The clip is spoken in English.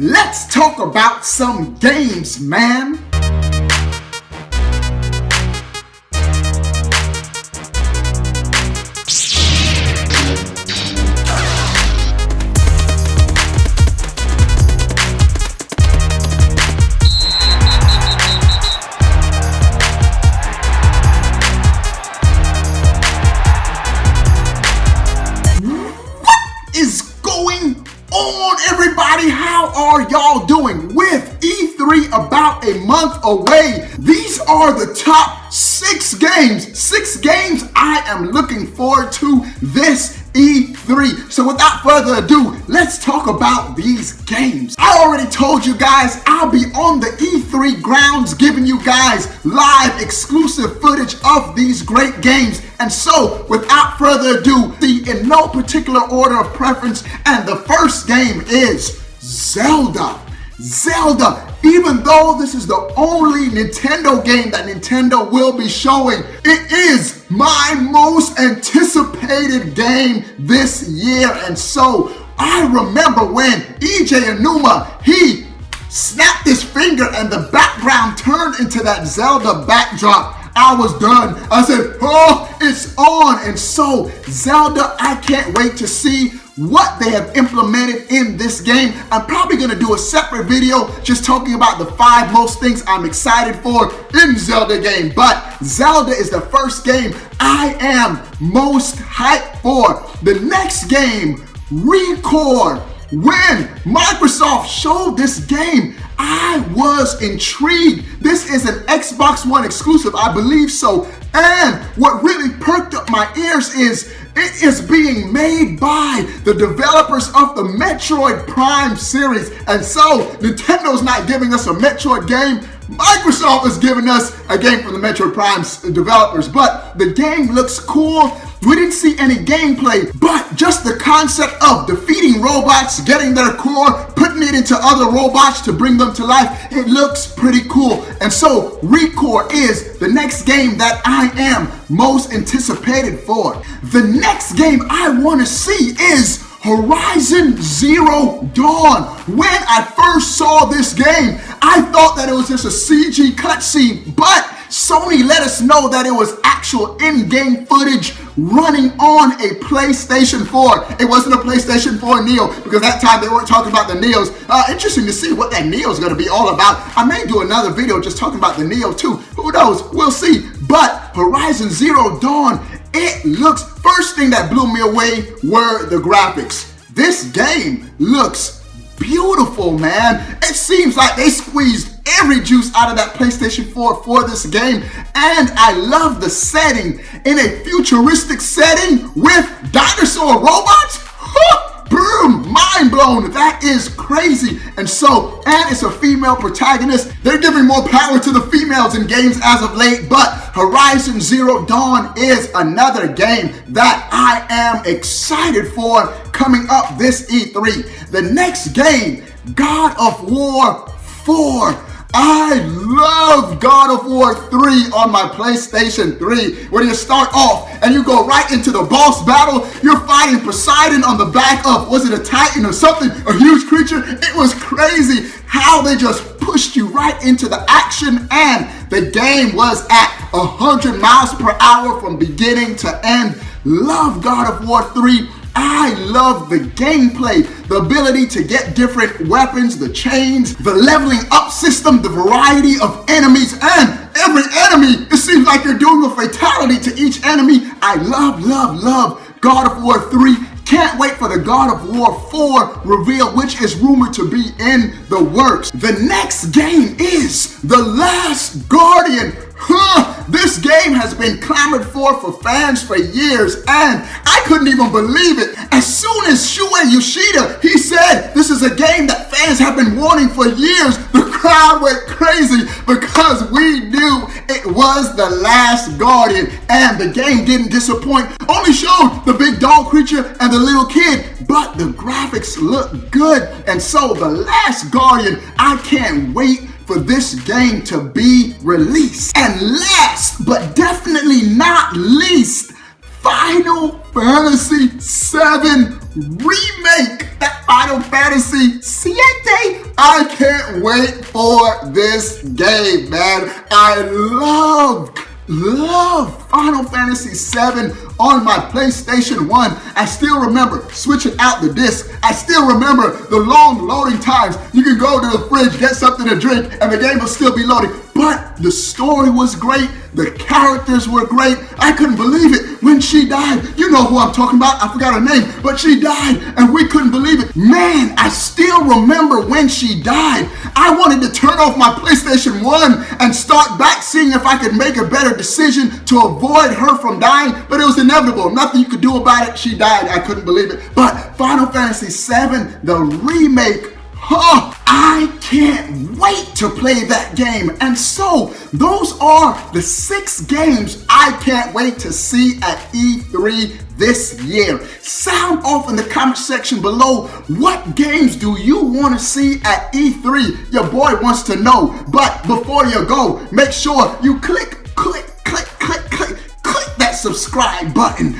Let's talk about some games, man. Everybody, how are y'all doing? With E3 about a month away, these are the top 6 games I am looking forward to this E3. So without further ado, let's talk about these games. I already told you guys I'll be on the E3 grounds giving you guys live exclusive footage of these great games. And so without further ado, in no particular order of preference, and the first game is Zelda. Even though this is the only Nintendo game that Nintendo will be showing, it is my most anticipated game this year. And so I remember when EJ Aonuma, he snapped his finger and the background turned into that Zelda backdrop. I was done. I said, oh, it's on. And so Zelda, I can't wait to see what they have implemented in this game. I'm probably going to do a separate video just talking about the 5 most things I'm excited for in Zelda game. But Zelda is the first game I am most hyped for. The next game, ReCore. When Microsoft showed this game, I was intrigued. This is an Xbox One exclusive, I believe so. And what really perked up my ears is it is being made by the developers of the Metroid Prime series. And so Nintendo's not giving us a Metroid game. Microsoft is giving us a game from the Metroid Prime developers. But the game looks cool. We didn't see any gameplay, but just the concept of defeating robots, getting their core, putting it into other robots to bring them to life, it looks pretty cool. And so ReCore is the next game that I am most anticipated for. The next game I want to see is Horizon Zero Dawn. When I first saw this game, I thought that it was just a CG cutscene, but Sony let us know that it was actual in-game footage running on a PlayStation 4. It wasn't a PlayStation 4 Neo, because that time they weren't talking about the Neos. Interesting to see what that Neo is going to be all about. I may do another video just talking about the Neo too. Who knows? We'll see. But Horizon Zero Dawn, it looks, first thing that blew me away were the graphics. This game looks beautiful, man. It seems like they squeezed every juice out of that PlayStation 4 for this game. And I love the setting. In a futuristic setting with dinosaur robots? Boom, mind blown. That is crazy. And so, and it's a female protagonist. They're giving more power to the females in games as of late, but Horizon Zero Dawn is another game that I am excited for coming up this E3. The next game, God of War 4. I love God of War 3 on my PlayStation 3. When you start off and you go right into the boss battle, you're fighting Poseidon on the back of, was it a Titan or something, a huge creature? It was crazy how they just pushed you right into the action, and the game was at 100 miles per hour from beginning to end. Love God of War 3. I love the gameplay, the ability to get different weapons, the chains, the leveling up system, the variety of enemies, and every enemy, it seems like you're doing a fatality to each enemy. I love God of War 3. Can't wait for the God of War 4 reveal, which is rumored to be in the works. The next game is The Last Guardian. This game has been clamored for fans for years, and I couldn't even believe it. As soon as Shuei Yoshida, he said this is a game that fans have been wanting for years, the crowd went crazy because we knew it was The Last Guardian, and the game didn't disappoint. Only showed the big dog creature and the little kid, but the graphics look good. And so The Last Guardian, I can't wait for this game to be released. And last but definitely not least, Final Fantasy VII Remake. That Final Fantasy VII I can't wait for this game, man. I love Final Fantasy VII on my PlayStation 1. I still remember switching out the disc. I still remember the long loading times. You can go to the fridge, get something to drink, and the game will still be loading. But the story was great. The characters were great. I couldn't believe it when she died. You know who I'm talking about. I forgot her name, but she died, and we couldn't believe it. Man, I still remember when she died. I wanted to turn off my PlayStation 1 and start back seeing if I could make a better decision to avoid her from dying, but it was inevitable. Nothing you could do about it. She died. I couldn't believe it. But Final Fantasy VII, the remake, I can't wait to play that game. And so those are the 6 games I can't wait to see at E3 this year. Sound off in the comment section below. What games do you want to see at E3? Your boy wants to know. But before you go, make sure you click that subscribe button.